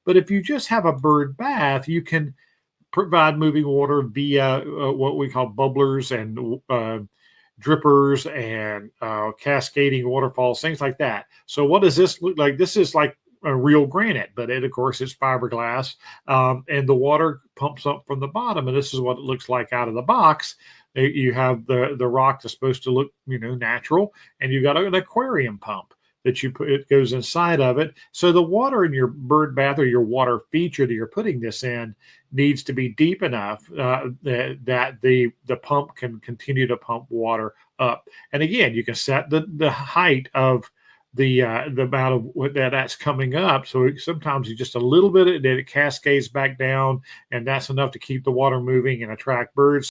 But if you just have a bird bath, you can provide moving water via what we call bubblers and drippers and cascading waterfalls, things like that. So, what does this look like? This is like a real granite, but of course, it's fiberglass, and the water pumps up from the bottom, and this is what it looks like out of the box. You have the rock that's supposed to look, natural, and you got an aquarium pump that you put. It goes inside of it. So the water in your bird bath or your water feature that you're putting this in needs to be deep enough that the pump can continue to pump water up. And again, you can set the height of the amount of that's coming up. So sometimes you just a little bit, and then it cascades back down, and that's enough to keep the water moving and attract birds.